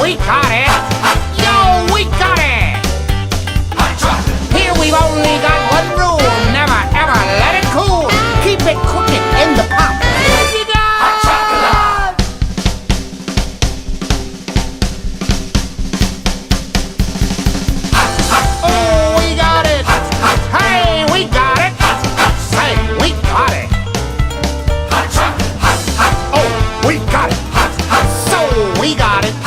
we got it. Yo, we got it. Here we've only got one rule. Never ever let it cool. Keep it cooking in the pot. Oh, we got it. Hey, we got it. Say, we got it. Oh, we got it. So we got it.